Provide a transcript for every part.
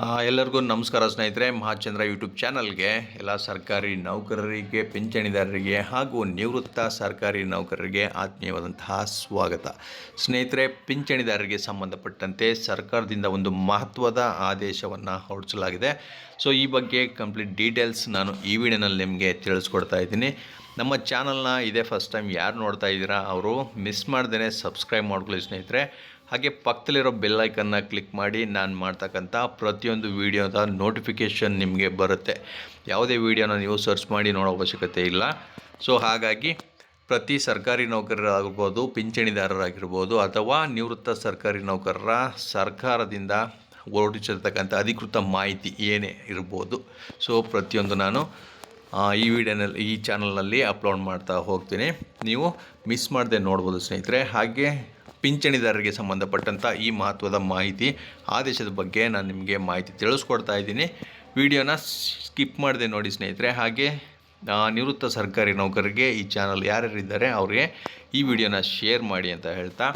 ಎಲ್ಲರಿಗೂ ನಮಸ್ಕಾರ ಸ್ನೇಹಿತರೆ. ಮಹಾಚಂದ್ರ ಯೂಟ್ಯೂಬ್ ಚಾನಲ್ಗೆ ಎಲ್ಲ ಸರ್ಕಾರಿ ನೌಕರರಿಗೆ, ಪಿಂಚಣಿದಾರರಿಗೆ ಹಾಗೂ ನಿವೃತ್ತ ಸರ್ಕಾರಿ ನೌಕರರಿಗೆ ಆತ್ಮೀಯವಾದಂತಹ ಸ್ವಾಗತ. ಸ್ನೇಹಿತರೆ, ಪಿಂಚಣಿದಾರರಿಗೆ ಸಂಬಂಧಪಟ್ಟಂತೆ ಸರ್ಕಾರದಿಂದ ಒಂದು ಮಹತ್ವದ ಆದೇಶವನ್ನು ಹೊರಡಿಸಲಾಗಿದೆ. ಸೊ ಈ ಬಗ್ಗೆ ಕಂಪ್ಲೀಟ್ ಡೀಟೇಲ್ಸ್ ನಾನು ಈ ವಿಡಿಯೋನಲ್ಲಿ ನಿಮಗೆ ತಿಳಿಸ್ಕೊಡ್ತಾ ಇದ್ದೀನಿ. ನಮ್ಮ ಚಾನಲ್ನ ಇದೇ ಫಸ್ಟ್ ಟೈಮ್ ಯಾರು ನೋಡ್ತಾ ಇದ್ದೀರಾ ಅವರು ಮಿಸ್ ಮಾಡ್ದೇ ಸಬ್ಸ್ಕ್ರೈಬ್ ಮಾಡ್ಕೊಳ್ಳಿ ಸ್ನೇಹಿತರೆ. ಹಾಗೆ ಪಕ್ಕದಲ್ಲಿರೋ ಬೆಲ್ ಐಕನ್ನ ಕ್ಲಿಕ್ ಮಾಡಿ ನಾನು ಮಾಡ್ತಕ್ಕಂಥ ಪ್ರತಿಯೊಂದು ವೀಡಿಯೋದ ನೋಟಿಫಿಕೇಷನ್ ನಿಮಗೆ ಬರುತ್ತೆ. ಯಾವುದೇ ವೀಡಿಯೋನ ನೀವು ಸರ್ಚ್ ಮಾಡಿ ನೋಡೋ ಅವಶ್ಯಕತೆ ಇಲ್ಲ. ಸೊ ಹಾಗಾಗಿ ಪ್ರತಿ ಸರ್ಕಾರಿ ನೌಕರರಾಗಿರ್ಬೋದು, ಪಿಂಚಣಿದಾರರಾಗಿರ್ಬೋದು ಅಥವಾ ನಿವೃತ್ತ ಸರ್ಕಾರಿ ನೌಕರರ ಸರ್ಕಾರದಿಂದ ಹೊರಡಿಸಿರ್ತಕ್ಕಂಥ ಅಧಿಕೃತ ಮಾಹಿತಿ ಏನೇ ಇರ್ಬೋದು, ಸೊ ಪ್ರತಿಯೊಂದು ನಾನು ಈ ಚಾನಲ್ನಲ್ಲಿ ಅಪ್ಲೋಡ್ ಮಾಡ್ತಾ ಹೋಗ್ತೀನಿ. ನೀವು ಮಿಸ್ ಮಾಡದೆ ನೋಡ್ಬೋದು ಸ್ನೇಹಿತರೆ. ಹಾಗೆ ಪಿಂಚಣಿದಾರರಿಗೆ ಸಂಬಂಧಪಟ್ಟಂಥ ಈ ಮಹತ್ವದ ಮಾಹಿತಿ ಆದೇಶದ ಬಗ್ಗೆ ನಾನು ನಿಮಗೆ ಮಾಹಿತಿ ತಿಳಿಸ್ಕೊಡ್ತಾ ಇದ್ದೀನಿ. ವಿಡಿಯೋನ ಸ್ಕಿಪ್ ಮಾಡದೆ ನೋಡಿ ಸ್ನೇಹಿತರೆ. ಹಾಗೆ ನಿವೃತ್ತ ಸರ್ಕಾರಿ ನೌಕರರಿಗೆ ಈ ಚಾನಲ್ ಯಾರ್ಯಾರಿದ್ದಾರೆ ಅವರಿಗೆ ಈ ವಿಡಿಯೋನ ಶೇರ್ ಮಾಡಿ ಅಂತ ಹೇಳ್ತಾ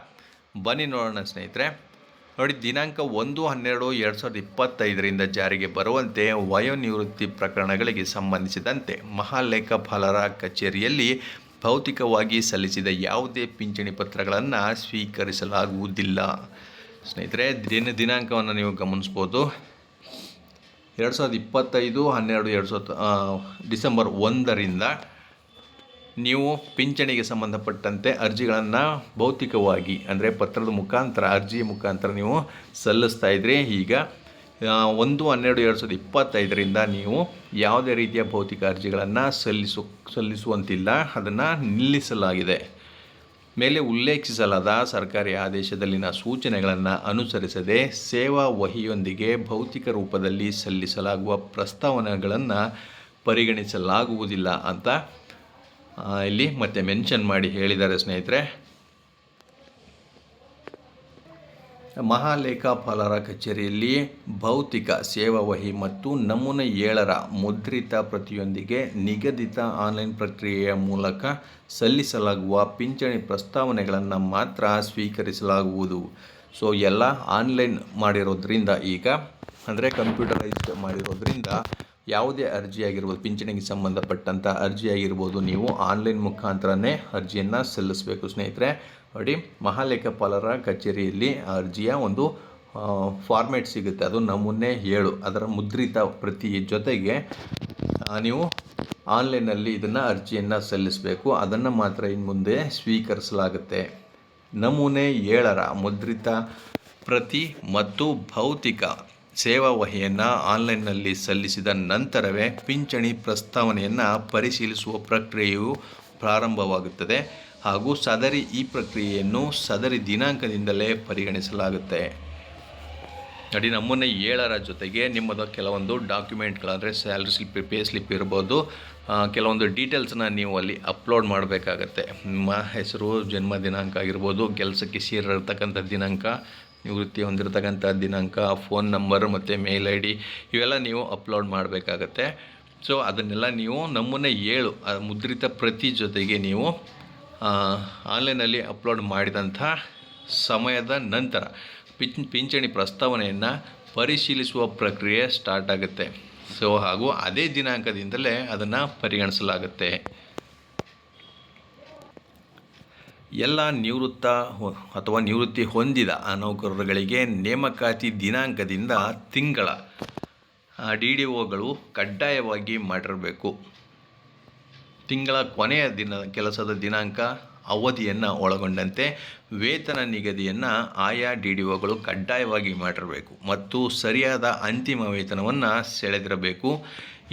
ಬನ್ನಿ ನೋಡೋಣ ಸ್ನೇಹಿತರೆ. ನೋಡಿ, ದಿನಾಂಕ 1/12/2025 ಜಾರಿಗೆ ಬರುವಂತೆ ವಯೋನಿವೃತ್ತಿ ಪ್ರಕರಣಗಳಿಗೆ ಸಂಬಂಧಿಸಿದಂತೆ ಮಹಾಲೇಖಪಾಲರ ಕಚೇರಿಯಲ್ಲಿ ಭೌತಿಕವಾಗಿ ಸಲ್ಲಿಸಿದ ಯಾವುದೇ ಪಿಂಚಣಿ ಪತ್ರಗಳನ್ನು ಸ್ವೀಕರಿಸಲಾಗುವುದಿಲ್ಲ. ಸ್ನೇಹಿತರೆ, ದಿನಾಂಕವನ್ನು ನೀವು ಗಮನಿಸ್ಬೋದು. 2025 ಡಿಸೆಂಬರ್ 1ರಿಂದ ನೀವು ಪಿಂಚಣಿಗೆ ಸಂಬಂಧಪಟ್ಟಂತೆ ಅರ್ಜಿಗಳನ್ನು ಭೌತಿಕವಾಗಿ ಅಂದರೆ ಪತ್ರದ ಮುಖಾಂತರ, ಅರ್ಜಿಯ ಮುಖಾಂತರ ನೀವು ಸಲ್ಲಿಸ್ತಾ ಇದ್ರಿ. ಈಗ 1/12/2025 ನೀವು ಯಾವುದೇ ರೀತಿಯ ಭೌತಿಕ ಅರ್ಜಿಗಳನ್ನು ಸಲ್ಲಿಸುವಂತಿಲ್ಲ. ಅದನ್ನು ನಿಲ್ಲಿಸಲಾಗಿದೆ. ಮೇಲೆ ಉಲ್ಲೇಖಿಸಲಾದ ಸರ್ಕಾರಿ ಆದೇಶದಲ್ಲಿನ ಸೂಚನೆಗಳನ್ನು ಅನುಸರಿಸದೆ ಸೇವಾ ವಹಿಯೊಂದಿಗೆ ಭೌತಿಕ ರೂಪದಲ್ಲಿ ಸಲ್ಲಿಸಲಾಗುವ ಪ್ರಸ್ತಾವನೆಗಳನ್ನು ಪರಿಗಣಿಸಲಾಗುವುದಿಲ್ಲ ಅಂತ ಇಲ್ಲಿ ಮತ್ತೆ ಮೆನ್ಷನ್ ಮಾಡಿ ಹೇಳಿದ್ದಾರೆ ಸ್ನೇಹಿತರೆ. ಮಹಾಲೇಖಪಾಲರ ಕಚೇರಿಯಲ್ಲಿ ಭೌತಿಕ ಸೇವಾ ವಹಿ ಮತ್ತು ನಮೂನೆ 7ರ ಮುದ್ರಿತ ಪ್ರತಿಯೊಂದಿಗೆ ನಿಗದಿತ ಆನ್ಲೈನ್ ಪ್ರಕ್ರಿಯೆಯ ಮೂಲಕ ಸಲ್ಲಿಸಲಾಗುವ ಪಿಂಚಣಿ ಪ್ರಸ್ತಾವನೆಗಳನ್ನು ಮಾತ್ರ ಸ್ವೀಕರಿಸಲಾಗುವುದು. ಸೊ ಎಲ್ಲ ಆನ್ಲೈನ್ ಮಾಡಿರೋದ್ರಿಂದ, ಈಗ ಅಂದರೆ ಕಂಪ್ಯೂಟರೈಸ್ಡ್ ಮಾಡಿರೋದ್ರಿಂದ ಯಾವುದೇ ಅರ್ಜಿಯಾಗಿರ್ಬೋದು, ಪಿಂಚಣಿಗೆ ಸಂಬಂಧಪಟ್ಟಂಥ ಅರ್ಜಿಯಾಗಿರ್ಬೋದು, ನೀವು ಆನ್ಲೈನ್ ಮುಖಾಂತರನೇ ಅರ್ಜಿಯನ್ನು ಸಲ್ಲಿಸಬೇಕು ಸ್ನೇಹಿತರೆ. ನೋಡಿ, ಮಹಾಲೇಖಪಾಲರ ಕಚೇರಿಯಲ್ಲಿ ಅರ್ಜಿಯ ಒಂದು ಫಾರ್ಮೇಟ್ ಸಿಗುತ್ತೆ. ಅದು ನಮೂನೆ 7, ಅದರ ಮುದ್ರಿತ ಪ್ರತಿ ಜೊತೆಗೆ ನೀವು ಆನ್ಲೈನಲ್ಲಿ ಇದನ್ನು ಅರ್ಜಿಯನ್ನು ಸಲ್ಲಿಸಬೇಕು. ಅದನ್ನು ಮಾತ್ರ ಇನ್ನು ಮುಂದೆ ಸ್ವೀಕರಿಸಲಾಗುತ್ತೆ. ನಮೂನೆ 7ರ ಮುದ್ರಿತ ಪ್ರತಿ ಮತ್ತು ಭೌತಿಕ ಸೇವಾ ವಹಿಯನ್ನು ಆನ್ಲೈನ್ನಲ್ಲಿ ಸಲ್ಲಿಸಿದ ನಂತರವೇ ಪಿಂಚಣಿ ಪ್ರಸ್ತಾವನೆಯನ್ನು ಪರಿಶೀಲಿಸುವ ಪ್ರಕ್ರಿಯೆಯು ಪ್ರಾರಂಭವಾಗುತ್ತದೆ ಹಾಗೂ ಈ ಪ್ರಕ್ರಿಯೆಯನ್ನು ಸದರಿ ದಿನಾಂಕದಿಂದಲೇ ಪರಿಗಣಿಸಲಾಗುತ್ತೆ. ನೋಡಿ, ನಮೂನೆ 7ರ ಜೊತೆಗೆ ನಿಮ್ಮದು ಕೆಲವೊಂದು ಡಾಕ್ಯುಮೆಂಟ್ಗಳಂದರೆ ಸ್ಯಾಲ್ರಿ ಸ್ಲಿಪ್, ಪೇ ಸ್ಲಿಪ್ ಇರ್ಬೋದು, ಕೆಲವೊಂದು ಡೀಟೇಲ್ಸನ್ನ ನೀವು ಅಲ್ಲಿ ಅಪ್ಲೋಡ್ ಮಾಡಬೇಕಾಗತ್ತೆ. ನಿಮ್ಮ ಹೆಸರು, ಜನ್ಮ ದಿನಾಂಕ ಆಗಿರ್ಬೋದು, ಕೆಲಸಕ್ಕೆ ಸೇರಿರ್ತಕ್ಕಂಥ ದಿನಾಂಕ, ನಿವೃತ್ತಿ ಹೊಂದಿರತಕ್ಕಂಥ ದಿನಾಂಕ, ಫೋನ್ ನಂಬರ್ ಮತ್ತು ಮೇಲ್ ID ಇವೆಲ್ಲ ನೀವು ಅಪ್ಲೋಡ್ ಮಾಡಬೇಕಾಗತ್ತೆ. ಸೊ ಅದನ್ನೆಲ್ಲ ನೀವು ನಮೂನೆ 7 ಮುದ್ರಿತ ಪ್ರತಿ ಜೊತೆಗೆ ನೀವು ಆನ್ಲೈನಲ್ಲಿ ಅಪ್ಲೋಡ್ ಮಾಡಿದಂಥ ಸಮಯದ ನಂತರ ಪಿಂಚಣಿ ಪ್ರಸ್ತಾವನೆಯನ್ನು ಪರಿಶೀಲಿಸುವ ಪ್ರಕ್ರಿಯೆ ಸ್ಟಾರ್ಟ್ ಆಗುತ್ತೆ. ಸೊ ಹಾಗೂ ಅದೇ ದಿನಾಂಕದಿಂದಲೇ ಅದನ್ನು ಪರಿಗಣಿಸಲಾಗುತ್ತೆ. ಎಲ್ಲ ನಿವೃತ್ತ ಅಥವಾ ನಿವೃತ್ತಿ ಹೊಂದಿದ ನೌಕರರುಗಳಿಗೆ ನೇಮಕಾತಿ ದಿನಾಂಕದಿಂದ ತಿಂಗಳ DDOಗಳು ಕಡ್ಡಾಯವಾಗಿ ಮಾಡಿರಬೇಕು. ತಿಂಗಳ ಕೊನೆಯ ಕೆಲಸದ ದಿನಾಂಕ, ಅವಧಿಯನ್ನು ಒಳಗೊಂಡಂತೆ ವೇತನ ನಿಗದಿಯನ್ನು ಆಯಾ DDOಗಳು ಕಡ್ಡಾಯವಾಗಿ ಮಾಡಿರಬೇಕು ಮತ್ತು ಸರಿಯಾದ ಅಂತಿಮ ವೇತನವನ್ನು ಸೆಳೆದಿರಬೇಕು.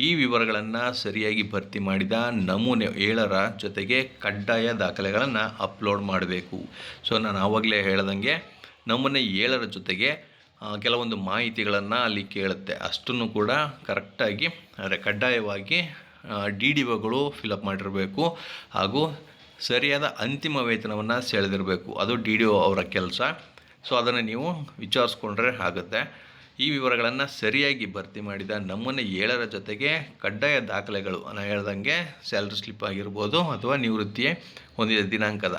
ಈ ವಿವರಗಳನ್ನು ಸರಿಯಾಗಿ ಭರ್ತಿ ಮಾಡಿದ ನಮೂನೆ 7ರ ಜೊತೆಗೆ ಕಡ್ಡಾಯ ದಾಖಲೆಗಳನ್ನು ಅಪ್ಲೋಡ್ ಮಾಡಬೇಕು. ಸೊ ನಾನು ಆವಾಗಲೇ ಹೇಳ್ದಂಗೆ ನಮೂನೆ 7ರ ಜೊತೆಗೆ ಕೆಲವೊಂದು ಮಾಹಿತಿಗಳನ್ನು ಅಲ್ಲಿ ಕೇಳುತ್ತೆ. ಅಷ್ಟನ್ನು ಕೂಡ ಕರೆಕ್ಟಾಗಿ ಅಂದರೆ ಕಡ್ಡಾಯವಾಗಿ DDOಗಳು ಫಿಲಪ್ ಮಾಡಿರಬೇಕು ಹಾಗೂ ಸರಿಯಾದ ಅಂತಿಮ ವೇತನವನ್ನು ಸೆಳೆದಿರಬೇಕು. ಅದು DDO ಅವರ ಕೆಲಸ. ಸೊ ಅದನ್ನು ನೀವು ವಿಚಾರಿಸ್ಕೊಂಡ್ರೆ ಆಗುತ್ತೆ. ಈ ವಿವರಗಳನ್ನು ಸರಿಯಾಗಿ ಭರ್ತಿ ಮಾಡಿದ ನಮೂನೆ 7ರ ಜೊತೆಗೆ ಕಡ್ಡಾಯ ದಾಖಲೆಗಳು ನಾನು ಹೇಳ್ದಂಗೆ ಸ್ಯಾಲ್ರಿ ಸ್ಲಿಪ್ ಆಗಿರ್ಬೋದು ಅಥವಾ ನಿವೃತ್ತಿ ಹೊಂದಿದ ದಿನಾಂಕದ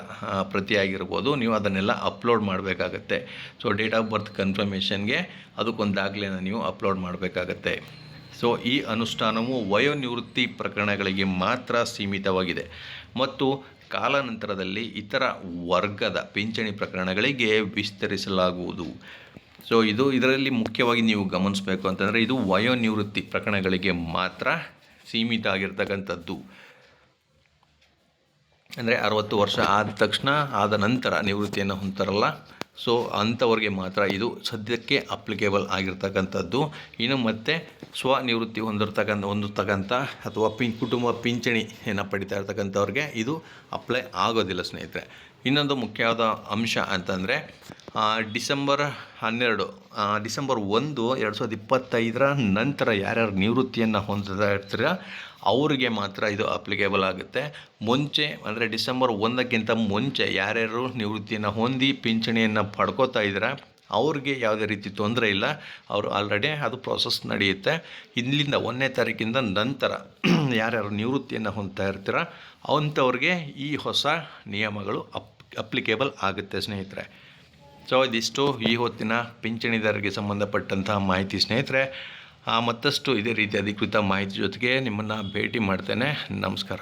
ಪ್ರತಿ ಆಗಿರ್ಬೋದು, ನೀವು ಅದನ್ನೆಲ್ಲ ಅಪ್ಲೋಡ್ ಮಾಡಬೇಕಾಗತ್ತೆ. ಸೊ ಡೇಟ್ ಆಫ್ ಬರ್ತ್ ಕನ್ಫರ್ಮೇಷನ್ಗೆ ಅದಕ್ಕೊಂದು ದಾಖಲೆನ ನೀವು ಅಪ್ಲೋಡ್ ಮಾಡಬೇಕಾಗತ್ತೆ. ಸೊ ಈ ಅನುಷ್ಠಾನವು ವಯೋನಿವೃತ್ತಿ ಪ್ರಕರಣಗಳಿಗೆ ಮಾತ್ರ ಸೀಮಿತವಾಗಿದೆ ಮತ್ತು ಕಾಲಾನಂತರದಲ್ಲಿ ಇತರ ವರ್ಗದ ಪಿಂಚಣಿ ಪ್ರಕರಣಗಳಿಗೆ ವಿಸ್ತರಿಸಲಾಗುವುದು. ಸೊ ಇದರಲ್ಲಿ ಮುಖ್ಯವಾಗಿ ನೀವು ಗಮನಿಸಬೇಕು ಅಂತಂದರೆ ಇದು ವಯೋನಿವೃತ್ತಿ ಪ್ರಕರಣಗಳಿಗೆ ಮಾತ್ರ ಸೀಮಿತ ಆಗಿರ್ತಕ್ಕಂಥದ್ದು. ಅಂದರೆ 60 ವರ್ಷ ಆದ ನಂತರ ನಿವೃತ್ತಿಯನ್ನು ಹೊಂದ್ತಾರಲ್ಲ, ಸೊ ಅಂಥವ್ರಿಗೆ ಮಾತ್ರ ಇದು ಸದ್ಯಕ್ಕೆ ಅಪ್ಲಿಕೇಬಲ್ ಆಗಿರ್ತಕ್ಕಂಥದ್ದು. ಇನ್ನು ಮತ್ತು ಸ್ವನಿವೃತ್ತಿ ಹೊಂದಿರ್ತಕ್ಕಂಥ ಅಥವಾ ಕುಟುಂಬ ಪಿಂಚಣಿಯನ್ನು ಪಡಿತಾ ಇರ್ತಕ್ಕಂಥವ್ರಿಗೆ ಇದು ಅಪ್ಲೈ ಆಗೋದಿಲ್ಲ ಸ್ನೇಹಿತರೆ. ಇನ್ನೊಂದು ಮುಖ್ಯವಾದ ಅಂಶ ಅಂತಂದರೆ ಡಿಸೆಂಬರ್ 1, 2025 ನಂತರ ಯಾರ್ಯಾರು ನಿವೃತ್ತಿಯನ್ನು ಹೊಂದ್ತಾ ಇರ್ತೀರ ಅವರಿಗೆ ಮಾತ್ರ ಇದು ಅಪ್ಲಿಕೇಬಲ್ ಆಗುತ್ತೆ. ಮುಂಚೆ ಅಂದರೆ ಡಿಸೆಂಬರ್ 1ಕ್ಕಿಂತ ಮುಂಚೆ ಯಾರ್ಯಾರು ನಿವೃತ್ತಿಯನ್ನು ಹೊಂದಿ ಪಿಂಚಣಿಯನ್ನು ಪಡ್ಕೋತಾ ಇದ್ದೀರ ಅವ್ರಿಗೆ ಯಾವುದೇ ರೀತಿ ತೊಂದರೆ ಇಲ್ಲ. ಅವರು ಆಲ್ರೆಡಿ ಅದು ಪ್ರೋಸೆಸ್ ನಡೆಯುತ್ತೆ. ಇಲ್ಲಿಂದ 1ನೇ ತಾರೀಕಿಂದ ನಂತರ ಯಾರ್ಯಾರು ನಿವೃತ್ತಿಯನ್ನು ಹೊಂದ್ತಾ ಇರ್ತೀರ ಅಂಥವ್ರಿಗೆ ಈ ಹೊಸ ನಿಯಮಗಳು ಅಪ್ಲಿಕೇಬಲ್ ಆಗುತ್ತೆ ಸ್ನೇಹಿತರೆ. ಸೊ ಇದಿಷ್ಟು ಈ ಹೊತ್ತಿನ ಪಿಂಚಣಿದಾರರಿಗೆ ಸಂಬಂಧಪಟ್ಟಂತಹ ಮಾಹಿತಿ ಸ್ನೇಹಿತರೆ. ಮತ್ತಷ್ಟು ಇದೇ ರೀತಿ ಅಧಿಕೃತ ಮಾಹಿತಿ ಜೊತೆಗೆ ನಿಮ್ಮನ್ನು ಭೇಟಿ ಮಾಡ್ತೇನೆ. ನಮಸ್ಕಾರ.